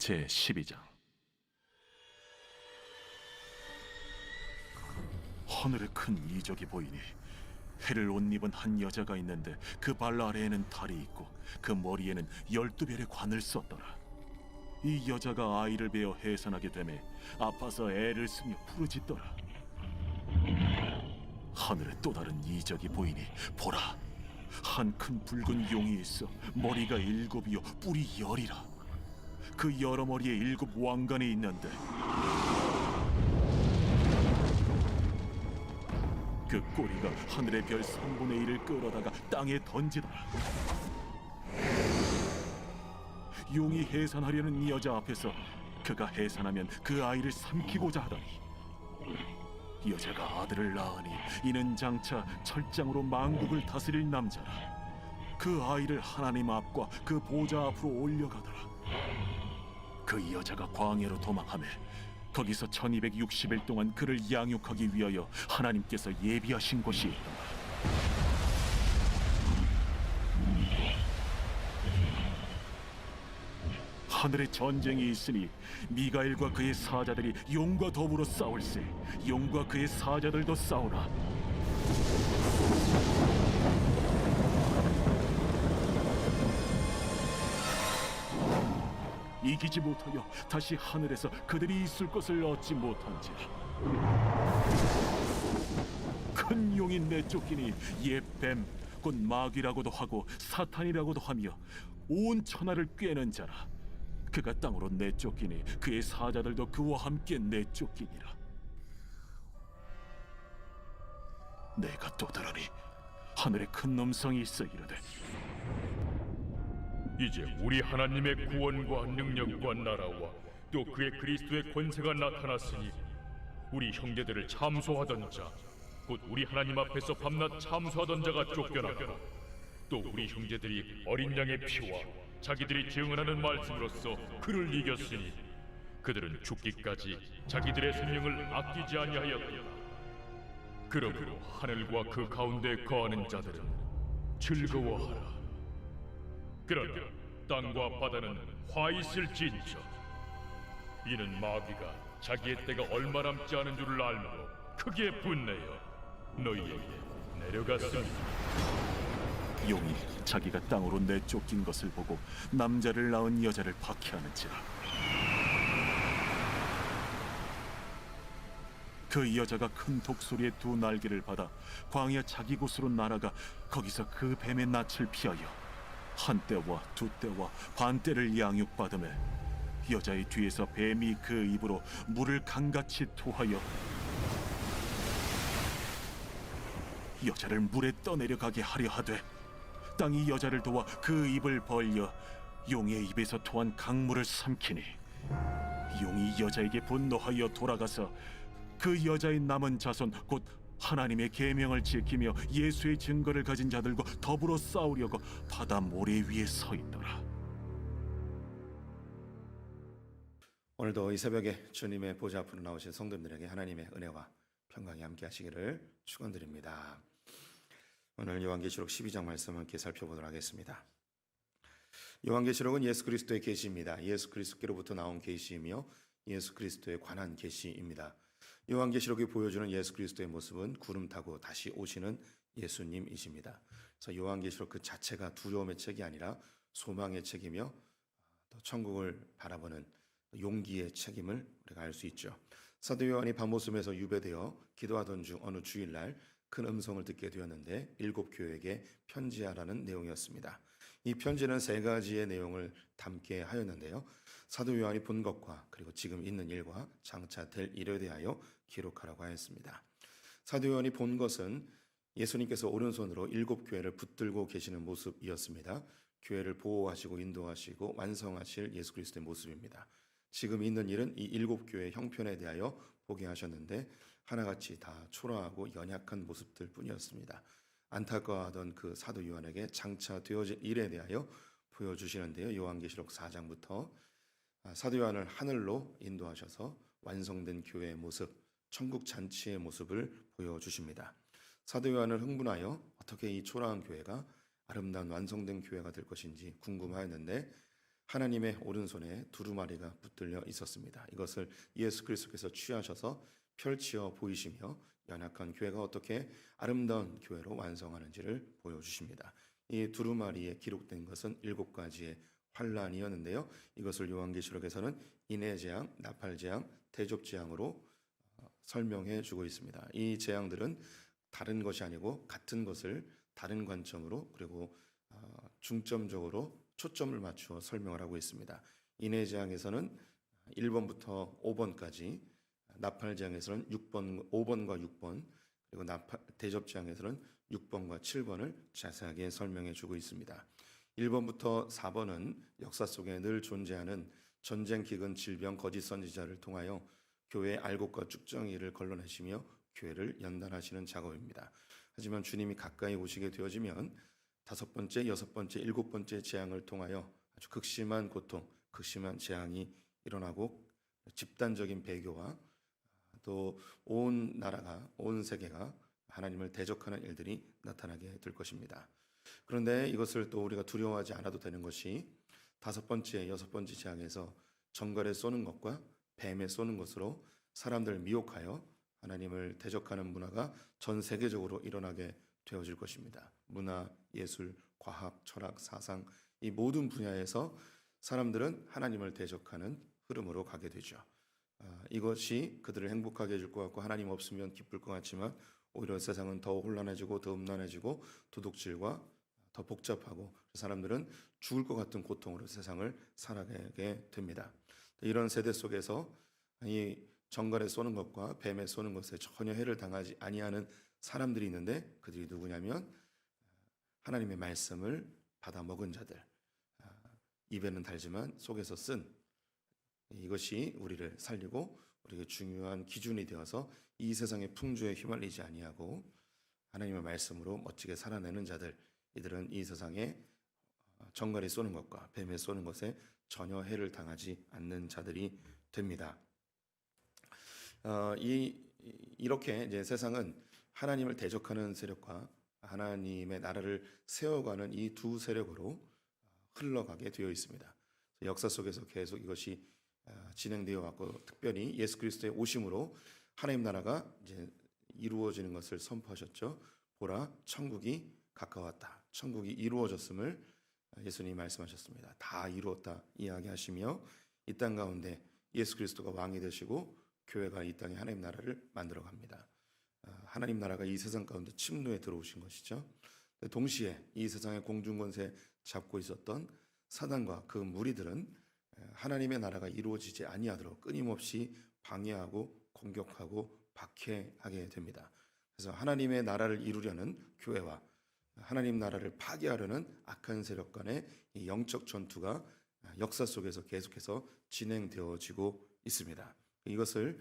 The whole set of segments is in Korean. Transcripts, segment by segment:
제12장. 하늘에 큰 이적이 보이니 해를 옷 입은 한 여자가 있는데 그 발 아래에는 달이 있고 그 머리에는 12별의 관을 썼더라. 이 여자가 아이를 베어 해산하게 되매 아파서 애를 쓰며 부르짖더라. 하늘에 또 다른 이적이 보이니 보라, 한 큰 붉은 용이 있어 머리가 7이요 뿔이 10이라. 그 여러 머리에 7 왕관이 있는데 그 꼬리가 하늘의 별 3분의 1을 끌어다가 땅에 던지더라. 용이 해산하려는 이 여자 앞에서 그가 해산하면 그 아이를 삼키고자 하더니 여자가 아들을 낳으니 이는 장차 철장으로 만국을 다스릴 남자라. 그 아이를 하나님 앞과 그 보좌 앞으로 올려가더라. 그 여자가 광야로 도망하며 거기서 1260일 동안 그를 양육하기 위하여 하나님께서 예비하신 곳이 있더라. 하늘에 전쟁이 있으니 미가엘과 그의 사자들이 용과 더불어 싸울세. 용과 그의 사자들도 싸우나 이기지 못하여 다시 하늘에서 그들이 있을 것을 얻지 못한지라. 큰 용이 내쫓기니 옛 뱀 곧 마귀라고도 하고 사탄이라고도 하며 온 천하를 꿰는 자라. 그가 땅으로 내쫓기니 그의 사자들도 그와 함께 내쫓기니라. 내가 또 들으니 하늘에 큰 음성이 있어 이르되 이제 우리 하나님의 구원과 능력과 나라와 또 그의 그리스도의 권세가 나타났으니 우리 형제들을 참소하던 자, 곧 우리 하나님 앞에서 밤낮 참소하던 자가 쫓겨나고 또 우리 형제들이 어린 양의 피와 자기들이 증언하는 말씀으로써 그를 이겼으니 그들은 죽기까지 자기들의 생명을 아끼지 아니하였다. 그러므로 하늘과 그 가운데 거하는 자들은 즐거워하라. 그러나 땅과 바다는 화 있을진저. 이는 마귀가 자기의 때가 얼마 남지 않은 줄을 알므로 크게 분내어 너희에게 내려갔습니다. 용이 자기가 땅으로 내쫓긴 것을 보고 남자를 낳은 여자를 박해하는지라. 그 여자가 큰 독소리의 2 날개를 받아 광야 자기 곳으로 날아가 거기서 그 뱀의 낯을 피하여 한 때와 2 때와 반 때를 양육받으며 여자의 뒤에서 뱀이 그 입으로 물을 강같이 토하여 여자를 물에 떠내려가게 하려 하되 땅이 여자를 도와 그 입을 벌려 용의 입에서 토한 강물을 삼키니 용이 여자에게 분노하여 돌아가서 그 여자의 남은 자손 곧 하나님의 계명을 지키며 예수의 증거를 가진 자들과 더불어 싸우려고 바다 모래 위에 서 있더라. 오늘도 이 새벽에 주님의 보좌 앞으로 나오신 성도님들에게 하나님의 은혜와 평강이 함께 하시기를 축원드립니다. 오늘 요한계시록 12장 말씀 함께 살펴보도록 하겠습니다. 요한계시록은 예수 그리스도의 계시입니다. 예수 그리스도께로부터 나온 계시이며 예수 그리스도에 관한 계시입니다. 요한계시록이 보여주는 예수 그리스도의 모습은 구름 타고 다시 오시는 예수님이십니다. 그래서 요한계시록 그 자체가 두려움의 책이 아니라 소망의 책이며 또 천국을 바라보는 용기의 책임을 우리가 알 수 있죠. 사도 요한이 밤모섬에서 유배되어 기도하던 중 어느 주일날 큰 음성을 듣게 되었는데 7 교회에게 편지하라는 내용이었습니다. 이 편지는 3가지의 내용을 담게 하였는데요. 사도 요한이 본 것과 그리고 지금 있는 일과 장차 될 일에 대하여 기록하라고 하였습니다. 사도 요한이 본 것은 예수님께서 오른손으로 7 교회를 붙들고 계시는 모습이었습니다. 교회를 보호하시고 인도하시고 완성하실 예수 그리스도의 모습입니다. 지금 있는 일은 이 7 교회의 형편에 대하여 보게 하셨는데 하나같이 다 초라하고 연약한 모습들 뿐이었습니다. 안타까워하던 그 사도 요한에게 장차 되어질 일에 대하여 보여주시는데요. 요한계시록 4장부터 사도 요한을 하늘로 인도하셔서 완성된 교회의 모습, 천국 잔치의 모습을 보여주십니다. 사도 요한을 흥분하여 어떻게 이 초라한 교회가 아름다운 완성된 교회가 될 것인지 궁금하였는데 하나님의 오른손에 두루마리가 붙들려 있었습니다. 이것을 예수 그리스도께서 취하셔서 펼치어 보이시며 연약한 교회가 어떻게 아름다운 교회로 완성하는지를 보여주십니다. 이 두루마리에 기록된 것은 7가지의 환란이었는데요. 이것을 요한계시록에서는 인해재앙, 나팔재앙, 대접재앙으로 설명해 주고 있습니다. 이 재앙들은 다른 것이 아니고 같은 것을 다른 관점으로 그리고 중점적으로 초점을 맞추어 설명을 하고 있습니다. 인해재앙에서는 1번부터 5번까지, 나팔재앙에서는 5번과 6번, 그리고 대접재앙에서는 6번과 7번을 자세하게 설명해 주고 있습니다. 1번부터 4번은 역사 속에 늘 존재하는 전쟁, 기근, 질병, 거짓 선지자를 통하여 교회의 알곡과 쭉정이를 걸러내시며 교회를 연단하시는 작업입니다. 하지만 주님이 가까이 오시게 되어지면 5번째, 6번째, 7번째 재앙을 통하여 아주 극심한 고통, 극심한 재앙이 일어나고 집단적인 배교와 또 온 나라가, 온 세계가 하나님을 대적하는 일들이 나타나게 될 것입니다. 그런데 이것을 또 우리가 두려워하지 않아도 되는 것이 5번째, 6번째 재앙에서 정갈에 쏘는 것과 뱀에 쏘는 것으로 사람들을 미혹하여 하나님을 대적하는 문화가 전 세계적으로 일어나게 되어질 것입니다. 문화, 예술, 과학, 철학, 사상, 이 모든 분야에서 사람들은 하나님을 대적하는 흐름으로 가게 되죠. 이것이 그들을 행복하게 해줄 것 같고 하나님 없으면 기쁠 것 같지만 오히려 세상은 더 혼란해지고 더 음란해지고 도둑질과 더 복잡하고 사람들은 죽을 것 같은 고통으로 세상을 살아가게 됩니다. 이런 세대 속에서 이 정갈에 쏘는 것과 뱀에 쏘는 것에 전혀 해를 당하지 아니하는 사람들이 있는데 그들이 누구냐면 하나님의 말씀을 받아 먹은 자들, 입에는 달지만 속에서 쓴, 이것이 우리를 살리고 우리에게 중요한 기준이 되어서 이 세상의 풍조에 휘말리지 아니하고 하나님의 말씀으로 멋지게 살아내는 자들, 이들은 이 세상에 정갈이 쏘는 것과 뱀에 쏘는 것에 전혀 해를 당하지 않는 자들이 됩니다. 이렇게 이제 세상은 하나님을 대적하는 세력과 하나님의 나라를 세워가는 이 두 세력으로 흘러가게 되어 있습니다. 역사 속에서 계속 이것이 진행되어 왔고 특별히 예수 그리스도의 오심으로 하나님 나라가 이제 이루어지는 것을 선포하셨죠. 보라, 천국이 가까웠다. 천국이 이루어졌음을 예수님이 말씀하셨습니다. 다 이루었다 이야기하시며 이 땅 가운데 예수 그리스도가 왕이 되시고 교회가 이 땅에 하나님 나라를 만들어 갑니다. 하나님 나라가 이 세상 가운데 침노에 들어오신 것이죠. 동시에 이 세상의 공중권세 잡고 있었던 사단과 그 무리들은 하나님의 나라가 이루어지지 아니하도록 끊임없이 방해하고 공격하고 박해하게 됩니다. 그래서 하나님의 나라를 이루려는 교회와 하나님 나라를 파괴하려는 악한 세력 간의 이 영적 전투가 역사 속에서 계속해서 진행되어지고 있습니다. 이것을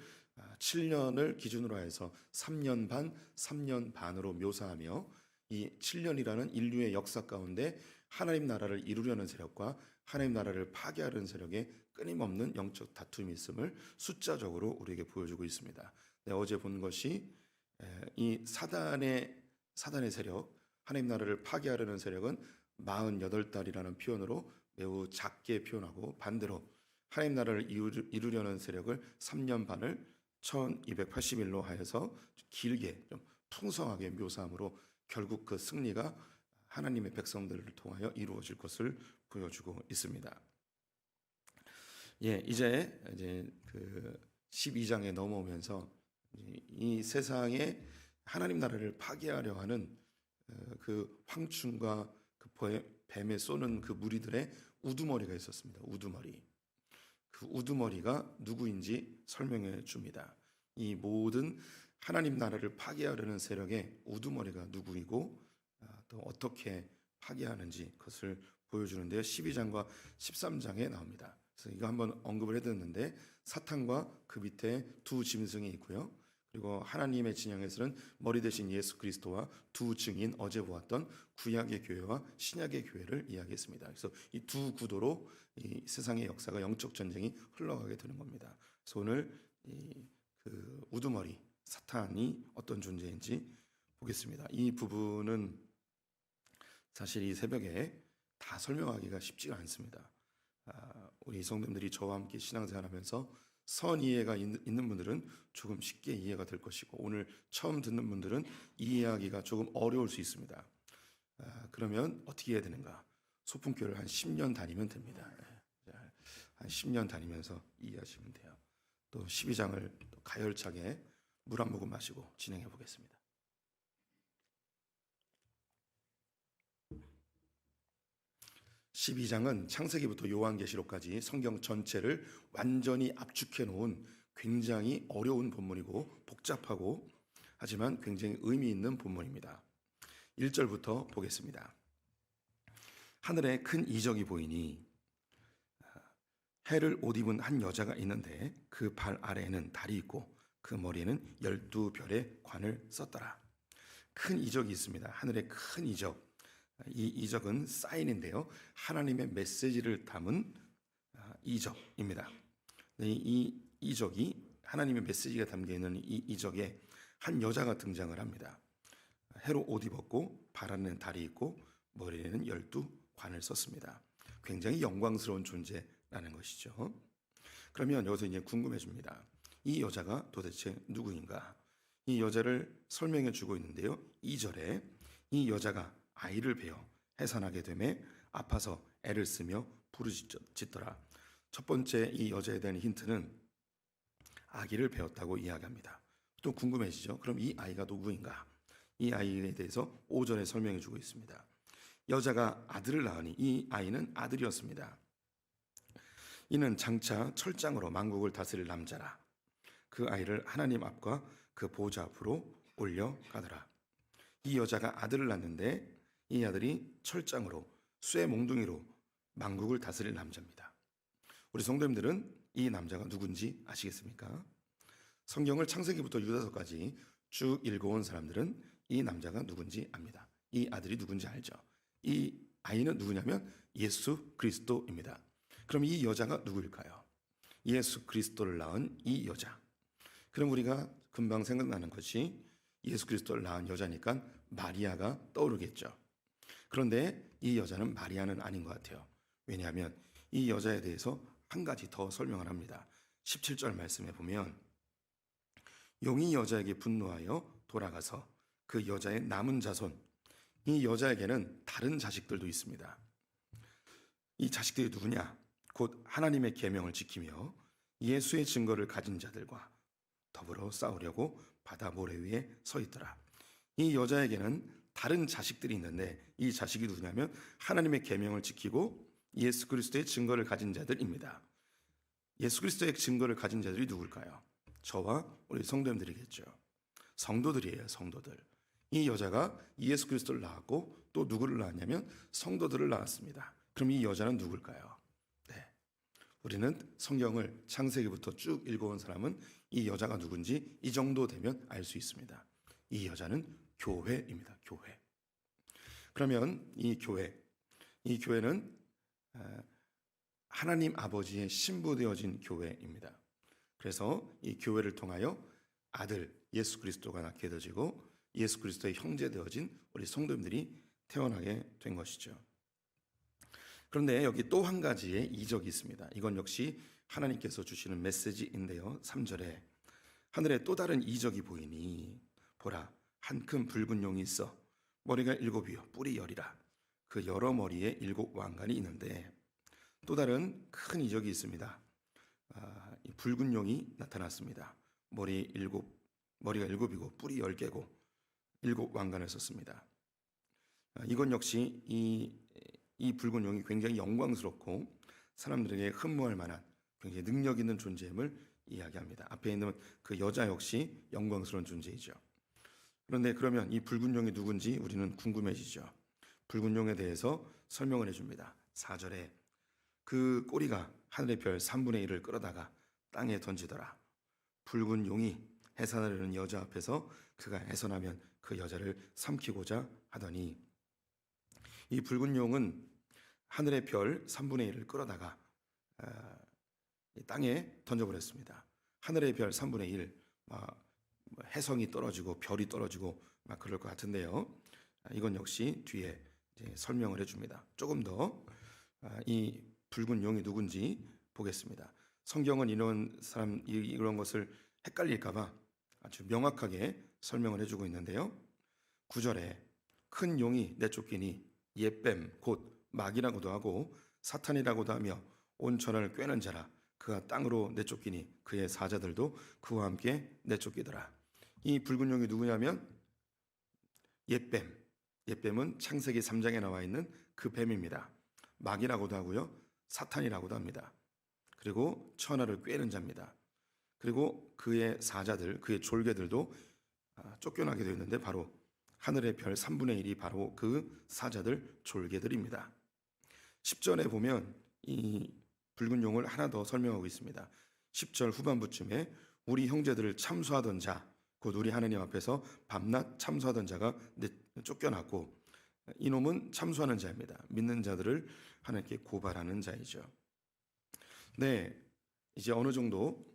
7년을 기준으로 해서 3년 반, 3년 반으로 묘사하며 이 7년이라는 인류의 역사 가운데 하나님 나라를 이루려는 세력과 하나님 나라를 파괴하려는 세력의 끊임없는 영적 다툼이 있음을 숫자적으로 우리에게 보여주고 있습니다. 어제 본 것이 이 사단의 세력, 하나님 나라를 파괴하려는 세력은 48달이라는 표현으로 매우 작게 표현하고 반대로 하나님 나라를 이루려는 세력을 3년 반을 1280일로 하여서 길게 좀 풍성하게 묘사함으로 결국 그 승리가 하나님의 백성들을 통하여 이루어질 것을 보여주고 있습니다. 이제 그 12장에 넘어오면서 이 세상에 하나님 나라를 파괴하려 하는 그 황충과 그 뱀에 쏘는 그 무리들의 우두머리가 있었습니다. 우두머리. 그 우두머리가 누구인지 설명해 줍니다. 이 모든 하나님 나라를 파괴하려는 세력의 우두머리가 누구이고 또 어떻게 파괴하는지 그것을 보여주는데요. 12장과 13장에 나옵니다. 그래서 이거 한번 언급을 해드렸는데 사탄과 그 밑에 두 짐승이 있고요. 그리고 하나님의 진영에서는 머리 대신 예수 그리스도와 두 증인 어제 보았던 구약의 교회와 신약의 교회를 이야기했습니다. 그래서 이 두 구도로 이 세상의 역사가 영적 전쟁이 흘러가게 되는 겁니다. 그래서 오늘 그 우두머리 사탄이 어떤 존재인지 보겠습니다. 이 부분은 사실 이 새벽에 다 설명하기가 쉽지가 않습니다. 우리 성도님들이 저와 함께 신앙생활하면서 선 이해가 있는 분들은 조금 쉽게 이해가 될 것이고, 오늘 처음 듣는 분들은 이해하기가 조금 어려울 수 있습니다. 그러면 어떻게 해야 되는가? 소풍교회를 한 10년 다니면 됩니다. 한 10년 다니면서 이해하시면 돼요. 또 12장을 또 가열차게 물 한 모금 마시고 진행해 보겠습니다. (12장은) 창세기부터 요한계시록까지 성경 전체를 완전히 압축해 놓은 굉장히 어려운 본문이고 복잡하고 하지만 굉장히 의미 있는 본문입니다. 1절부터 보겠습니다. 하늘에 큰 이적이 보이니 해를 옷 입은 한 여자가 있는데 그 발 아래에는 달이 있고 그 머리에는 12별의 관을 썼더라. 큰 이적이 있습니다. 하늘에 큰 이적. 이 이적은 사인인데요, 하나님의 메시지를 담은 이적입니다. 이 이적이, 하나님의 메시지가 담겨있는 이 이적에 한 여자가 등장을 합니다. 해로 옷 입었고 발 안에는 달이 있고 머리에는 12관을 썼습니다. 굉장히 영광스러운 존재라는 것이죠. 그러면 여기서 이제 궁금해집니다. 이 여자가 도대체 누구인가? 이 여자를 설명해 주고 있는데요, 2절에 이 여자가 아이를 베어 해산하게 되매 아파서 애를 쓰며 부르짖더라. 첫 번째 이 여자에 대한 힌트는 아기를 베었다고 이야기합니다. 또 궁금해지죠? 그럼 이 아이가 누구인가? 이 아이에 대해서 5절에 설명해 주고 있습니다. 여자가 아들을 낳으니 이 아이는 아들이었습니다. 이는 장차 철장으로 만국을 다스릴 남자라. 그 아이를 하나님 앞과 그 보좌 앞으로 올려가더라. 이 여자가 아들을 낳는데 이 아들이 철장으로 쇠 몽둥이로 만국을 다스릴 남자입니다. 우리 성도님들은 이 남자가 누군지 아시겠습니까? 성경을 창세기부터 유다서까지 쭉 읽어온 사람들은 이 남자가 누군지 압니다. 이 아들이 누군지 알죠. 이 아이는 누구냐면 예수 그리스도입니다. 그럼 이 여자가 누구일까요? 예수 그리스도를 낳은 이 여자. 그럼 우리가 금방 생각나는 것이 예수 그리스도를 낳은 여자니까 마리아가 떠오르겠죠. 그런데 이 여자는 마리아는 아닌 것 같아요. 왜냐하면 이 여자에 대해서 한 가지 더 설명을 합니다. 17절 말씀에 보면 용이 여자에게 분노하여 돌아가서 그 여자의 남은 자손, 이 여자에게는 다른 자식들도 있습니다. 이 자식들이 누구냐? 곧 하나님의 계명을 지키며 예수의 증거를 가진 자들과 더불어 싸우려고 바다 모래 위에 서 있더라. 이 여자에게는 다른 자식들이 있는데 이 자식이 누구냐면 하나님의 계명을 지키고 예수 그리스도의 증거를 가진 자들입니다. 예수 그리스도의 증거를 가진 자들이 누굴까요? 저와 우리 성도님들이겠죠. 성도들이에요, 성도들. 이 여자가 예수 그리스도를 낳았고 또 누구를 낳았냐면 성도들을 낳았습니다. 그럼 이 여자는 누굴까요? 네, 우리는 성경을 창세기부터 쭉 읽어온 사람은 이 여자가 누군지 이 정도 되면 알 수 있습니다. 이 여자는 교회입니다. 교회. 그러면 이 교회는 하나님 아버지의 신부되어진 교회입니다. 그래서 이 교회를 통하여 아들 예수 그리스도가 낳게 되어지고 예수 그리스도의 형제 되어진 우리 성도님들이 태어나게 된 것이죠. 그런데 여기 또 한 가지의 이적이 있습니다. 이건 역시 하나님께서 주시는 메시지인데요. 3절에 하늘에 또 다른 이적이 보이니 보라, 한 큰 붉은 용이 있어 머리가 7이요 뿔이 10이라. 그 여러 머리에 7 왕관이 있는데 또 다른 큰 이적이 있습니다. 이 붉은 용이 나타났습니다. 머리가 7이고 뿔이 10개고 7 왕관을 썼습니다. 이건 역시 이 붉은 용이 굉장히 영광스럽고 사람들에게 흠모할 만한 굉장히 능력 있는 존재임을 이야기합니다. 앞에 있는 그 여자 역시 영광스러운 존재이죠. 그런데 그러면 이 붉은 용이 누군지 우리는 궁금해지죠. 붉은 용에 대해서 설명을 해줍니다. 4절에 그 꼬리가 하늘의 별 3분의 1을 끌어다가 땅에 던지더라. 붉은 용이 해산하려는 여자 앞에서 그가 해산하면 그 여자를 삼키고자 하더니, 이 붉은 용은 하늘의 별 3분의 1을 끌어다가 땅에 던져버렸습니다. 하늘의 별 3분의 1, 해성이 떨어지고 별이 떨어지고 막 그럴 것 같은데요. 이건 역시 뒤에 이제 설명을 해줍니다. 조금 더 이 붉은 용이 누군지 보겠습니다. 성경은 이런 것을 헷갈릴까봐 아주 명확하게 설명을 해주고 있는데요. 9절에 큰 용이 내쫓기니 옛뱀 곧 마귀라고도 하고 사탄이라고도 하며 온 천하를 꿰는 자라. 그가 땅으로 내쫓기니 그의 사자들도 그와 함께 내쫓기더라. 이 붉은 용이 누구냐면 옛뱀. 옛뱀은 창세기 3장에 나와 있는 그 뱀입니다. 마귀라고도 하고요, 사탄이라고도 합니다. 그리고 천하를 꿰는 자입니다. 그리고 그의 사자들, 그의 졸개들도 쫓겨나게 되어 있는데 바로 하늘의 별 3분의 1이 바로 그 사자들, 졸개들입니다. 10절에 보면 이 붉은 용을 하나 더 설명하고 있습니다. 10절 후반부쯤에 우리 형제들을 참수하던 자, 곧 우리 하나님 앞에서 밤낮 참수하던 자가 쫓겨났고, 이놈은 참수하는 자입니다. 믿는 자들을 하나님께 고발하는 자이죠. 네, 이제 어느 정도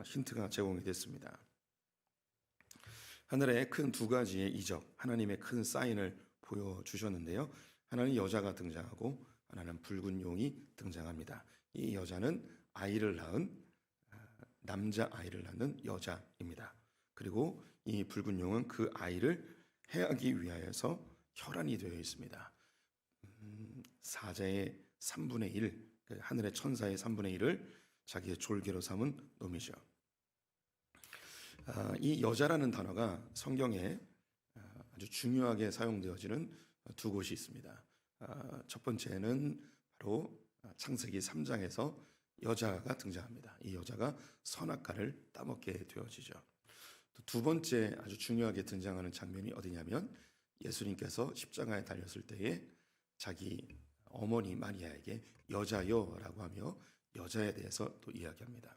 힌트가 제공이 됐습니다. 하늘의 큰 두 가지의 이적, 하나님의 큰 사인을 보여주셨는데요. 하나는 여자가 등장하고 하나는 붉은 용이 등장합니다. 이 여자는 아이를 낳은 남자 아이를 낳는 여자입니다. 그리고 이 붉은 용은 그 아이를 해하기 위하여서 혈안이 되어 있습니다. 사자의 3분의 1, 하늘의 천사의 3분의 1을 자기의 졸개로 삼은 놈이죠. 이 여자라는 단어가 성경에 아주 중요하게 사용되어지는 두 곳이 있습니다. 첫 번째는 바로 창세기 3장에서 여자가 등장합니다. 이 여자가 선악과를 따먹게 되어지죠. 또 두 번째 아주 중요하게 등장하는 장면이 어디냐면 예수님께서 십자가에 달렸을 때에 자기 어머니 마리아에게 여자여라고 하며 여자에 대해서 또 이야기합니다.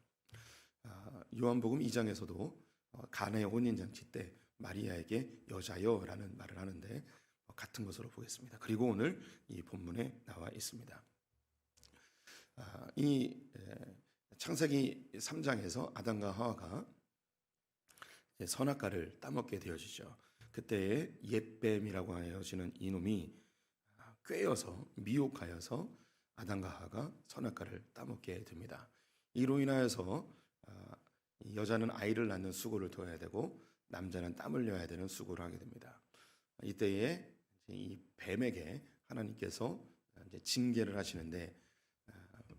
요한복음 2장에서도 가나의 혼인잔치 때 마리아에게 여자여라는 말을 하는데 같은 것으로 보겠습니다. 그리고 오늘 이 본문에 나와 있습니다. 이 창세기 3장에서 아담과 하와가 선악과를 따먹게 되어지죠. 그때에 옛뱀이라고 하여지는 이놈이 꿰어서 미혹하여서 아담과 하와가 선악과를 따먹게 됩니다. 이로 인하여서 여자는 아이를 낳는 수고를 둬야 되고 남자는 땀 흘려야 되는 수고를 하게 됩니다. 이때에 이 뱀에게 하나님께서 이제 징계를 하시는데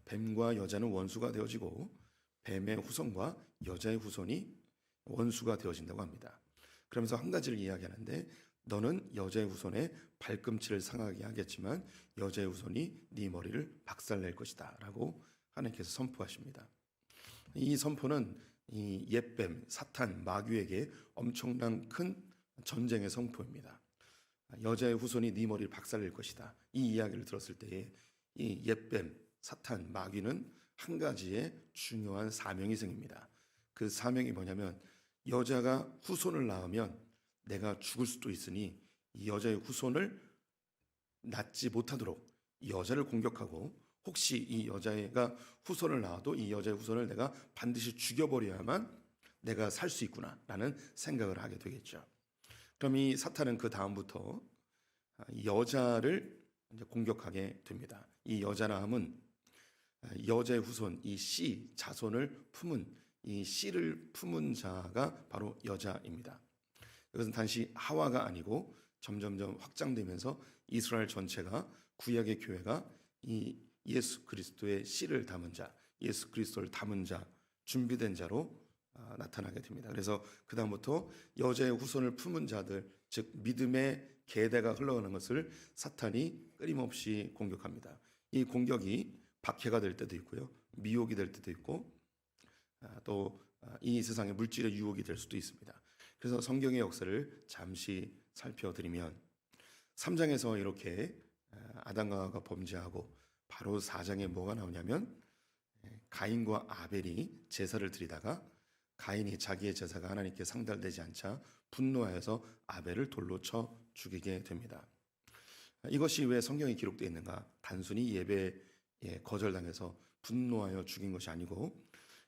뱀과 여자는 원수가 되어지고 뱀의 후손과 여자의 후손이 원수가 되어진다고 합니다. 그러면서 한 가지를 이야기하는데 너는 여자의 후손의 발꿈치를 상하게 하겠지만 여자의 후손이 네 머리를 박살낼 것이다 라고 하나님께서 선포하십니다. 이 선포는 이 옛뱀, 사탄, 마귀에게 엄청난 큰 전쟁의 선포입니다. 여자의 후손이 네 머리를 박살낼 것이다. 이 이야기를 들었을 때에 이 옛뱀, 사탄, 마귀는 한 가지의 중요한 사명이 생깁니다. 그 사명이 뭐냐면 여자가 후손을 낳으면 내가 죽을 수도 있으니 이 여자의 후손을 낳지 못하도록 이 여자를 공격하고 혹시 이 여자가 후손을 낳아도 이 여자의 후손을 내가 반드시 죽여버려야만 내가 살 수 있구나라는 생각을 하게 되겠죠. 그럼 이 사탄은 그 다음부터 여자를 이제 공격하게 됩니다. 이 여자라 함은 여자의 후손, 이 씨 자손을 품은 이 씨를 품은 자가 바로 여자입니다. 이것은 단지 하와가 아니고 점점점 확장되면서 이스라엘 전체가 구약의 교회가 이 예수 그리스도의 씨를 담은 자, 예수 그리스도를 담은 자, 준비된 자로 나타나게 됩니다. 그래서 그 다음부터 여자의 후손을 품은 자들, 즉 믿음의 계대가 흘러가는 것을 사탄이 끊임없이 공격합니다. 이 공격이 박해가 될 때도 있고요, 미혹이 될 때도 있고, 또 이 세상의 물질의 유혹이 될 수도 있습니다. 그래서 성경의 역사를 잠시 살펴드리면 3장에서 이렇게 아담과 하와가 범죄하고 바로 4장에 뭐가 나오냐면 가인과 아벨이 제사를 드리다가 가인이 자기의 제사가 하나님께 상달되지 않자 분노하여서 아벨을 돌로 쳐 죽이게 됩니다. 이것이 왜 성경에 기록되어 있는가? 단순히 예배에 거절당해서 분노하여 죽인 것이 아니고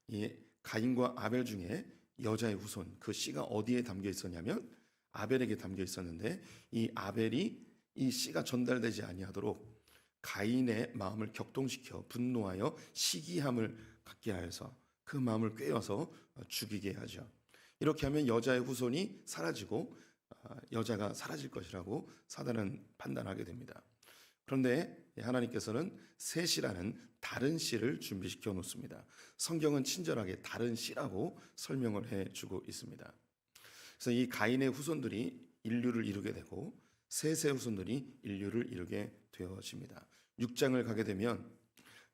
이 가인과 아벨 중에 여자의 후손, 그 씨가 어디에 담겨 있었냐면 아벨에게 담겨 있었는데 이 아벨이 이 씨가 전달되지 아니하도록 가인의 마음을 격동시켜 분노하여 시기함을 갖게 하여서 그 마음을 꿰어서 죽이게 하죠. 이렇게 하면 여자의 후손이 사라지고 여자가 사라질 것이라고 사단은 판단하게 됩니다. 그런데 하나님께서는 셋이라는 다른 씨를 준비시켜 놓습니다. 성경은 친절하게 다른 씨라고 설명을 해주고 있습니다. 그래서 이 가인의 후손들이 인류를 이루게 되고 셋의 후손들이 인류를 이루게 되어집니다. 6장을 가게 되면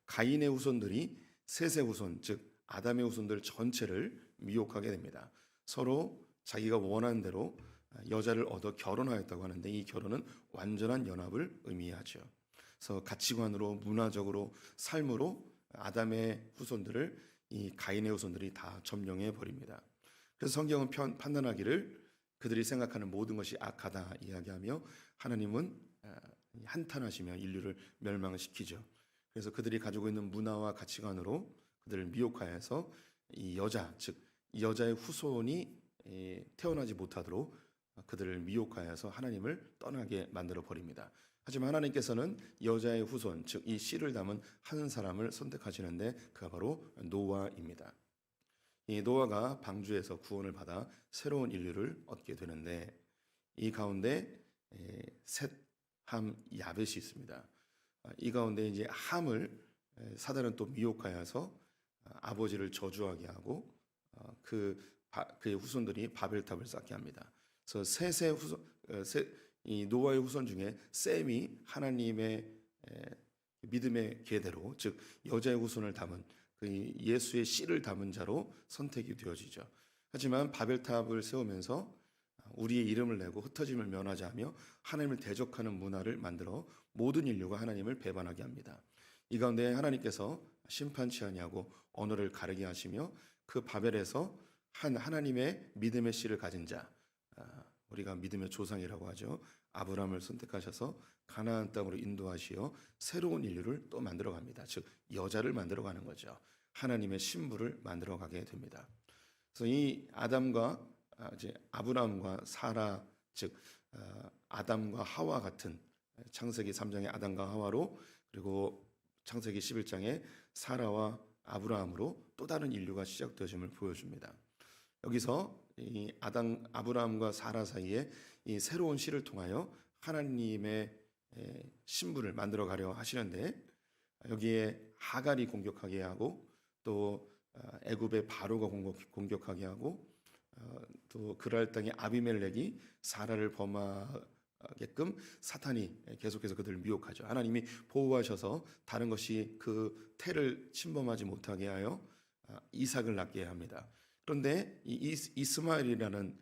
가인의 후손들이 셋의 후손, 즉 아담의 후손들 전체를 미혹하게 됩니다. 서로 자기가 원하는 대로 여자를 얻어 결혼하였다고 하는데 이 결혼은 완전한 연합을 의미하죠. 그래서 가치관으로, 문화적으로, 삶으로 아담의 후손들을 이 가인의 후손들이 다 점령해 버립니다. 그래서 성경은 판단하기를 그들이 생각하는 모든 것이 악하다 이야기하며 하나님은 한탄하시며 인류를 멸망시키죠. 그래서 그들이 가지고 있는 문화와 가치관으로 그들을 미혹하여서 이 여자, 즉 이 여자의 후손이 태어나지 못하도록 그들을 미혹하여서 하나님을 떠나게 만들어 버립니다. 하지만 하나님께서는 여자의 후손, 즉 이 씨를 담은 한 사람을 선택하시는데 그가 바로 노아입니다. 이 노아가 방주에서 구원을 받아 새로운 인류를 얻게 되는데 이 가운데 셋, 함, 야벳이 있습니다. 이 가운데 이제 함을 사단은 또 미혹하여서 아버지를 저주하게 하고 그의 후손들이 바벨탑을 쌓게 합니다. 그래서 셋의 후손, 이 노아의 후손 중에 셈이 하나님의 믿음의 계대로, 즉 여자의 후손을 담은 그 예수의 씨를 담은 자로 선택이 되어지죠. 하지만 바벨탑을 세우면서 우리의 이름을 내고 흩어짐을 면하자 하며 하나님을 대적하는 문화를 만들어 모든 인류가 하나님을 배반하게 합니다. 이 가운데 하나님께서 심판치 아니하고 언어를 가르게 하시며 그 바벨에서 한 하나님의 믿음의 씨를 가진 자, 우리가 믿음의 조상이라고 하죠. 아브라함을 선택하셔서 가나안 땅으로 인도하시어 새로운 인류를 또 만들어 갑니다. 즉 여자를 만들어 가는 거죠. 하나님의 신부를 만들어 가게 됩니다. 그래서 이 아담과 이제 아브라함과 사라, 즉 아담과 하와 같은 창세기 3장의 아담과 하와로, 그리고 창세기 11장의 사라와 아브라함으로 또 다른 인류가 시작되어짐을 보여줍니다. 여기서 이 아브라함과 사라 사이에 이 새로운 씨를 통하여 하나님의 신부를 만들어 가려 하시는데 여기에 하갈이 공격하게 하고 또 애굽의 바로가 공격하게 하고 또 그랄 땅의 아비멜렉이 사라를 범하게끔 사탄이 계속해서 그들을 미혹하죠. 하나님이 보호하셔서 다른 것이 그 태를 침범하지 못하게 하여 이삭을 낳게 합니다. 그런데 이 이스마엘이라는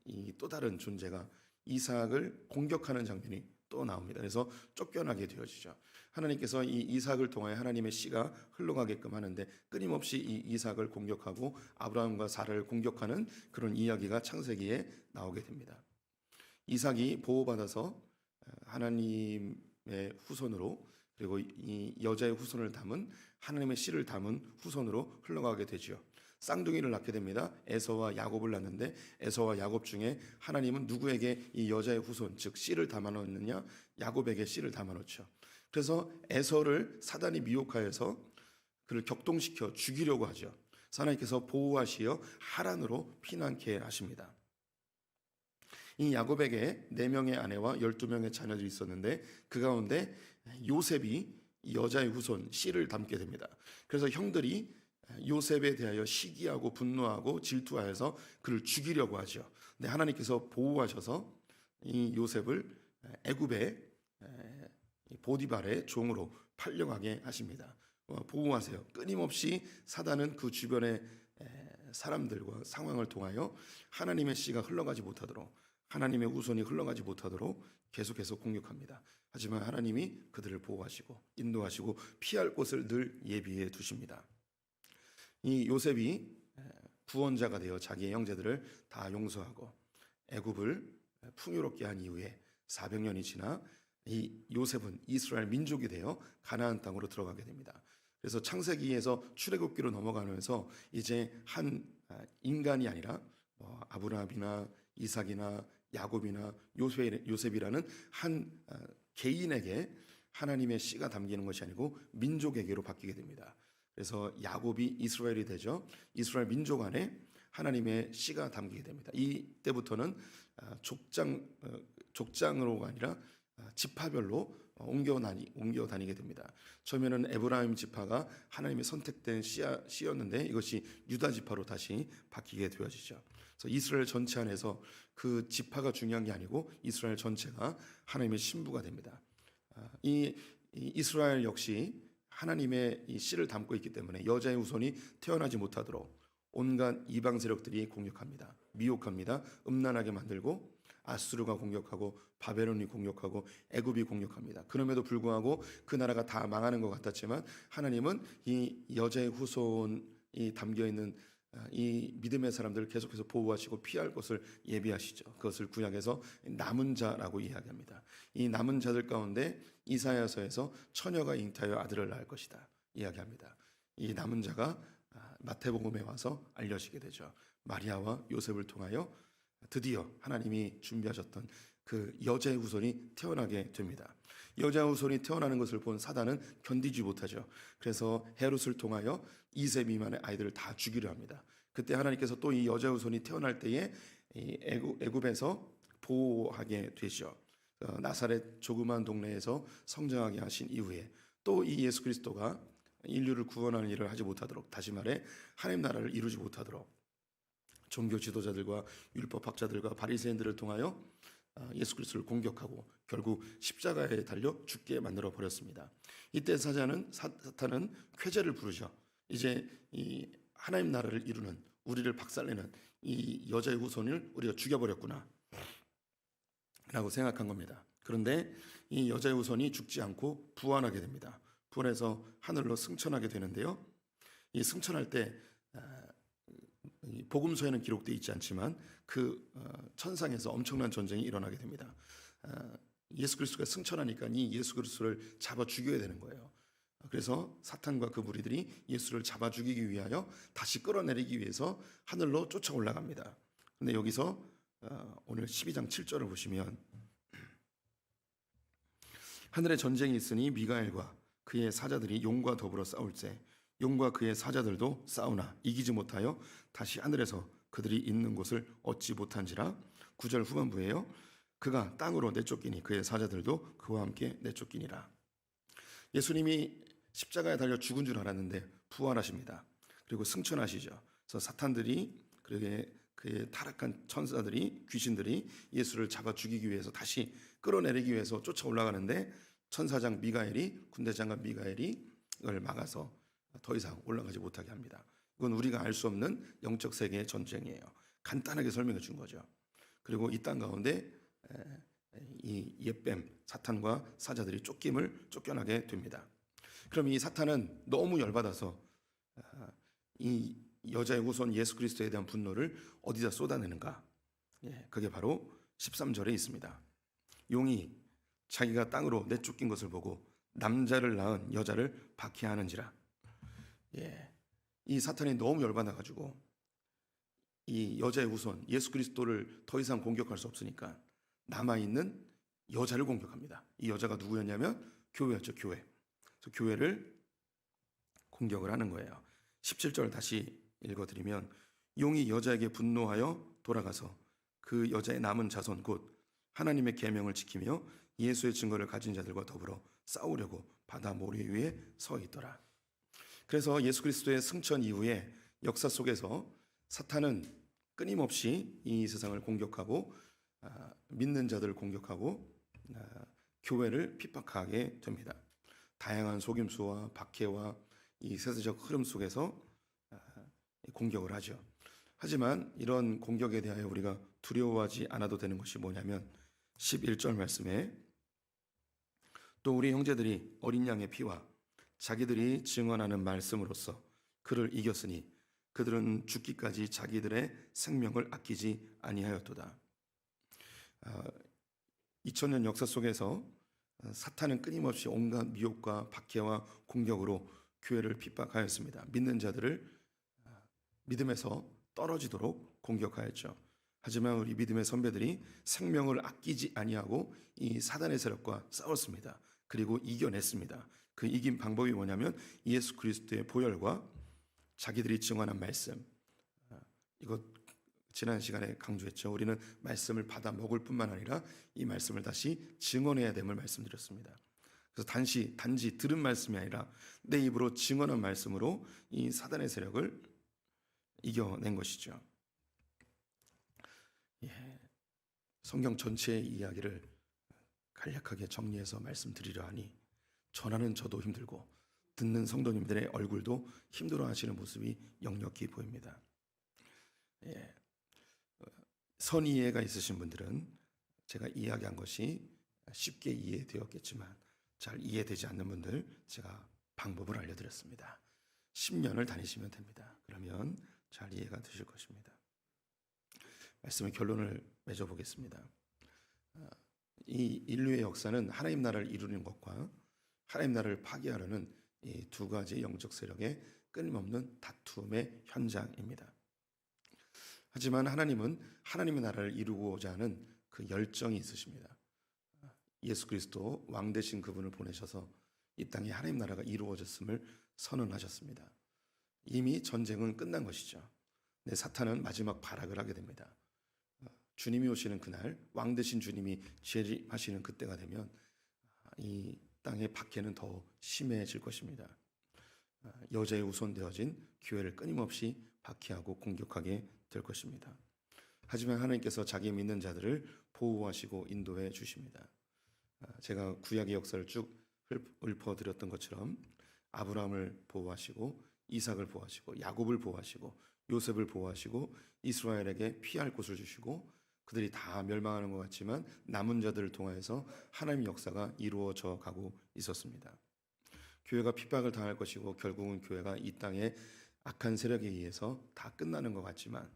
이 또 다른 존재가 이삭을 공격하는 장면이 또 나옵니다. 그래서 쫓겨나게 되어지죠. 하나님께서 이 이삭을 통하여 하나님의 씨가 흘러가게끔 하는데 끊임없이 이 이삭을 공격하고 아브라함과 사라를 공격하는 그런 이야기가 창세기에 나오게 됩니다. 이삭이 보호받아서 하나님의 후손으로, 그리고 이 여자의 후손을 담은 하나님의 씨를 담은 후손으로 흘러가게 되죠. 쌍둥이를 낳게 됩니다. 에서와 야곱을 낳는데 에서와 야곱 중에 하나님은 누구에게 이 여자의 후손, 즉 씨를 담아놓느냐? 야곱에게 씨를 담아놓죠. 그래서 에서를 사단이 미혹하여서 그를 격동시켜 죽이려고 하죠. 하나님께서 보호하시어 하란으로 피난케 하십니다. 이 야곱에게 4명의 아내와 12명의 자녀들이 있었는데 그 가운데 요셉이 여자의 후손 씨를 담게 됩니다. 그래서 형들이 요셉에 대하여 시기하고 분노하고 질투하여서 그를 죽이려고 하죠. 근데 하나님께서 보호하셔서 이 요셉을 애굽의 보디발의 종으로 팔려가게 하십니다. 보호하세요. 끊임없이 사단은 그 주변의 사람들과 상황을 통하여 하나님의 씨가 흘러가지 못하도록, 하나님의 후손이 흘러가지 못하도록 계속해서 공격합니다. 하지만 하나님이 그들을 보호하시고 인도하시고 피할 곳을 늘 예비해 두십니다. 이 요셉이 구원자가 되어 자기의 형제들을 다 용서하고 애굽을 풍요롭게 한 이후에 400년이 지나 이 요셉은 이스라엘 민족이 되어 가나안 땅으로 들어가게 됩니다. 그래서 창세기에서 출애굽기로 넘어가면서 이제 한 인간이 아니라 아브라함이나 이삭이나 야곱이나 요셉이라는 한 개인에게 하나님의 씨가 담기는 것이 아니고 민족에게로 바뀌게 됩니다. 그래서 야곱이 이스라엘이 되죠. 이스라엘 민족 안에 하나님의 씨가 담기게 됩니다. 이때부터는 족장으로가 아니라 지파별로 옮겨 다니게 됩니다. 처음에는 에브라임 지파가 하나님의 선택된 씨였는데 이것이 유다 지파로 다시 바뀌게 되어지죠. 그래서 이스라엘 전체 안에서 그 지파가 중요한 게 아니고 이스라엘 전체가 하나님의 신부가 됩니다. 이 이스라엘 역시 하나님의 이 씨를 담고 있기 때문에 여자의 후손이 태어나지 못하도록 온갖 이방 세력들이 공격합니다. 미혹합니다. 음란하게 만들고 아수르가 공격하고 바벨론이 공격하고 애굽이 공격합니다. 그럼에도 불구하고 그 나라가 다 망하는 것 같았지만 하나님은 이 여자의 후손이 담겨 있는 이 믿음의 사람들을 계속해서 보호하시고 피할 것을 예비하시죠. 그것을 구약에서 남은 자라고 이야기합니다. 이 남은 자들 가운데 이사야서에서 처녀가 잉타하여 아들을 낳을 것이다 이야기합니다. 이 남은 자가 마태복음에 와서 알려지게 되죠. 마리아와 요셉을 통하여 드디어 하나님이 준비하셨던 그 여자의 후손이 태어나게 됩니다. 여자의 후손이 태어나는 것을 본 사단은 견디지 못하죠. 그래서 헤롯을 통하여 2세 미만의 아이들을 다 죽이려 합니다. 그때 하나님께서 또 이 여자의 후손이 태어날 때에 애굽에서 보호하게 되죠. 나사렛 조그만 동네에서 성장하게 하신 이후에 또 이 예수 그리스도가 인류를 구원하는 일을 하지 못하도록, 다시 말해 하나님 나라를 이루지 못하도록 종교 지도자들과 율법학자들과 바리새인들을 통하여 예수 그리스도를 공격하고 결국 십자가에 달려 죽게 만들어 버렸습니다. 이때 사탄은 쾌재를 부르죠. 이제 이 하나님 나라를 이루는, 우리를 박살내는 이 여자의 후손을 우리가 죽여버렸구나 라고 생각한 겁니다. 그런데 이 여자의 후손이 죽지 않고 부활하게 됩니다. 부활해서 하늘로 승천하게 되는데요. 이 승천할 때 복음서에는 기록되어 있지 않지만 그 천상에서 엄청난 전쟁이 일어나게 됩니다. 예수 그리스도가 승천하니까 이 예수 그리스도를 잡아 죽여야 되는 거예요. 그래서 사탄과 그 무리들이 예수를 잡아 죽이기 위하여 다시 끌어내리기 위해서 하늘로 쫓아 올라갑니다. 근데 여기서 오늘 12장 7절을 보시면 하늘에 전쟁이 있으니 미가엘과 그의 사자들이 용과 더불어 싸울세 용과 그의 사자들도 싸우나 이기지 못하여 다시 하늘에서 그들이 있는 곳을 얻지 못한지라. 9절 후반부에요. 그가 땅으로 내쫓기니 그의 사자들도 그와 함께 내쫓기니라. 예수님이 십자가에 달려 죽은 줄 알았는데 부활하십니다. 그리고 승천하시죠. 그래서 사탄들이, 그의 타락한 천사들이, 귀신들이 예수를 잡아 죽이기 위해서 다시 끌어내리기 위해서 쫓아 올라가는데 천사장 미가엘이, 군대장관 미가엘이 이걸 막아서 더 이상 올라가지 못하게 합니다. 이건 우리가 알 수 없는 영적 세계의 전쟁이에요. 간단하게 설명해 준 거죠. 그리고 이 땅 가운데 이 옛뱀 사탄과 사자들이 쫓겨나게 됩니다. 그럼 이 사탄은 너무 열받아서 이 여자의 후손 예수 그리스도에 대한 분노를 어디다 쏟아내는가? 그게 바로 13절에 있습니다. 용이 자기가 땅으로 내쫓긴 것을 보고 남자를 낳은 여자를 박해하는지라. 이 사탄이 너무 열받아가지고 이 여자의 후손 예수 그리스도를 더 이상 공격할 수 없으니까 남아있는 여자를 공격합니다. 이 여자가 누구였냐면 교회였죠. 교회. 그래서 교회를 공격을 하는 거예요. 17절 다시 읽어드리면 용이 여자에게 분노하여 돌아가서 그 여자의 남은 자손 곧 하나님의 계명을 지키며 예수의 증거를 가진 자들과 더불어 싸우려고 바다 모래 위에 서 있더라. 그래서 예수 그리스도의 승천 이후에 역사 속에서 사탄은 끊임없이 이 세상을 공격하고 믿는 자들을 공격하고 교회를 핍박하게 됩니다. 다양한 속임수와 박해와 이 세세적 흐름 속에서 공격을 하죠. 하지만 이런 공격에 대하여 우리가 두려워하지 않아도 되는 것이 뭐냐면 11절 말씀에 또 우리 형제들이 어린 양의 피와 자기들이 증언하는 말씀으로써 그를 이겼으니 그들은 죽기까지 자기들의 생명을 아끼지 아니하였도다. 2000년 역사 속에서 사탄은 끊임없이 온갖 미혹과 박해와 공격으로 교회를 핍박하였습니다. 믿는 자들을 믿음에서 떨어지도록 공격하였죠. 하지만 우리 믿음의 선배들이 생명을 아끼지 아니하고 이 사단의 세력과 싸웠습니다. 그리고 이겨냈습니다. 그 이긴 방법이 뭐냐면 예수 그리스도의 보혈과 자기들이 증언한 말씀. 이거 지난 시간에 강조했죠. 우리는 말씀을 받아 먹을 뿐만 아니라 이 말씀을 다시 증언해야 됨을 말씀드렸습니다. 그래서 단지 들은 말씀이 아니라 내 입으로 증언한 말씀으로 이 사단의 세력을 이겨낸 것이죠. 성경 전체의 이야기를 간략하게 정리해서 말씀드리려 하니 전하는 저도 힘들고 듣는 성도님들의 얼굴도 힘들어하시는 모습이 역력히 보입니다. 선이해가 있으신 분들은 제가 이야기한 것이 쉽게 이해되었겠지만 잘 이해되지 않는 분들 제가 방법을 알려드렸습니다. 10년을 다니시면 됩니다. 그러면 잘 이해가 되실 것입니다. 말씀의 결론을 맺어보겠습니다. 이 인류의 역사는 하나님 나라를 이루는 것과 하나님 나라를 파괴하려는 이 두 가지 영적 세력의 끊임없는 다툼의 현장입니다. 하지만 하나님은 하나님의 나라를 이루고자 하는 그 열정이 있으십니다. 예수 그리스도 왕 되신 그분을 보내셔서 이 땅에 하나님 나라가 이루어졌음을 선언하셨습니다. 이미 전쟁은 끝난 것이죠. 사탄은 마지막 발악을 하게 됩니다. 주님이 오시는 그날, 왕 되신 주님이 재림하시는 그때가 되면 이 땅의 박해는 더 심해질 것입니다. 여자에 우선되어진 교회를 끊임없이 박해하고 공격하게 될 것입니다. 하지만 하나님께서 자기 믿는 자들을 보호하시고 인도해 주십니다. 제가 구약의 역사를 쭉 읊어드렸던 것처럼 아브라함을 보호하시고 이삭을 보호하시고 야곱을 보호하시고 요셉을 보호하시고 이스라엘에게 피할 곳을 주시고 그들이 다 멸망하는 것 같지만 남은 자들을 통하여서 하나님의 역사가 이루어져 가고 있었습니다. 교회가 핍박을 당할 것이고 결국은 교회가 이 땅의 악한 세력에 의해서 다 끝나는 것 같지만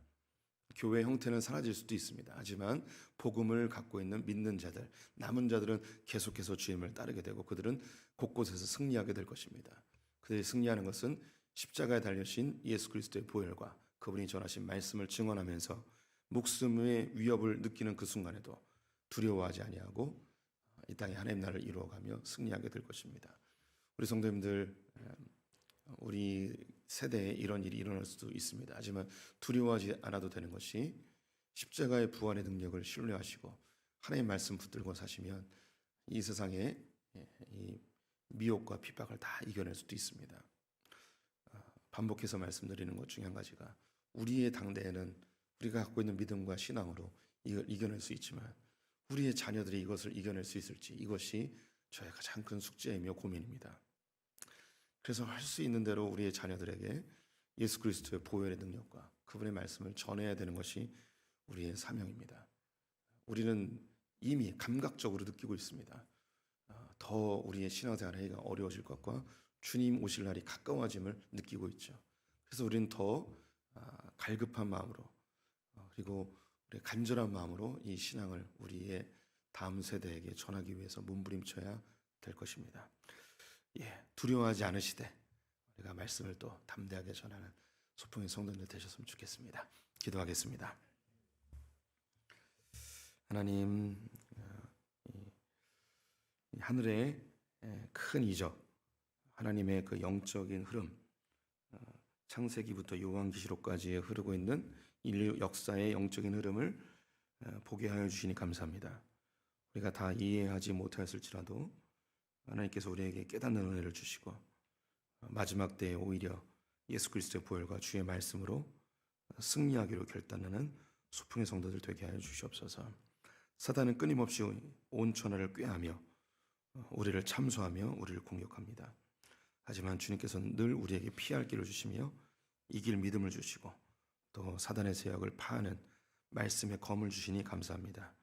교회 형태는 사라질 수도 있습니다. 하지만 복음을 갖고 있는 믿는 자들, 남은 자들은 계속해서 주님을 따르게 되고 그들은 곳곳에서 승리하게 될 것입니다. 그들이 승리하는 것은 십자가에 달려신 예수 그리스도의 보혈과 그분이 전하신 말씀을 증언하면서 목숨의 위협을 느끼는 그 순간에도 두려워하지 아니하고 이 땅에 하나님 나라를 이루어가며 승리하게 될 것입니다. 우리 성도님들, 우리 세대에 이런 일이 일어날 수도 있습니다. 하지만 두려워하지 않아도 되는 것이 십자가의 부활의 능력을 신뢰하시고 하나님의 말씀 붙들고 사시면 이 세상에 이 미혹과 핍박을 다 이겨낼 수도 있습니다. 반복해서 말씀드리는 것 중에 한 가지가 우리의 당대에는 우리가 갖고 있는 믿음과 신앙으로 이걸 이겨낼 수 있지만 우리의 자녀들이 이것을 이겨낼 수 있을지 이것이 저의 가장 큰 숙제이며 고민입니다. 그래서 할 수 있는 대로 우리의 자녀들에게 예수 그리스도의 보혈의 능력과 그분의 말씀을 전해야 되는 것이 우리의 사명입니다. 우리는 이미 감각적으로 느끼고 있습니다. 더 우리의 신앙생활하기가 어려워질 것과 주님 오실 날이 가까워짐을 느끼고 있죠. 그래서 우리는 더 갈급한 마음으로 그리고 우리 간절한 마음으로 이 신앙을 우리의 다음 세대에게 전하기 위해서 몸부림쳐야 될 것입니다. 두려워하지 않으시되 우리가 말씀을 또 담대하게 전하는 소풍의 성도들 되셨으면 좋겠습니다. 기도하겠습니다. 하나님, 하늘의 큰 이적, 하나님의 그 영적인 흐름, 창세기부터 요한계시록까지 흐르고 있는 인류 역사의 영적인 흐름을 보게 하여 주시니 감사합니다. 우리가 다 이해하지 못하였을지라도 하나님께서 우리에게 깨닫는 은혜를 주시고 마지막 때에 오히려 예수 그리스도의 보혈과 주의 말씀으로 승리하기로 결단하는 소풍의 성도들 되게 하여 주시옵소서. 사단은 끊임없이 온 천하를 꾀하며 우리를 참소하며 우리를 공격합니다. 하지만 주님께서는 늘 우리에게 피할 길을 주시며 이길 믿음을 주시고 또 사단의 세력을 파하는 말씀의 검을 주시니 감사합니다.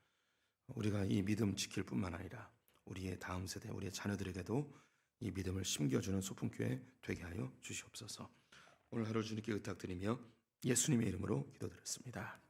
우리가 이 믿음 지킬 뿐만 아니라 우리의 다음 세대, 우리의 자녀들에게도 이 믿음을 심겨주는 소풍교회 되게 하여 주시옵소서. 오늘 하루 주님께 의탁드리며 예수님의 이름으로 기도드렸습니다.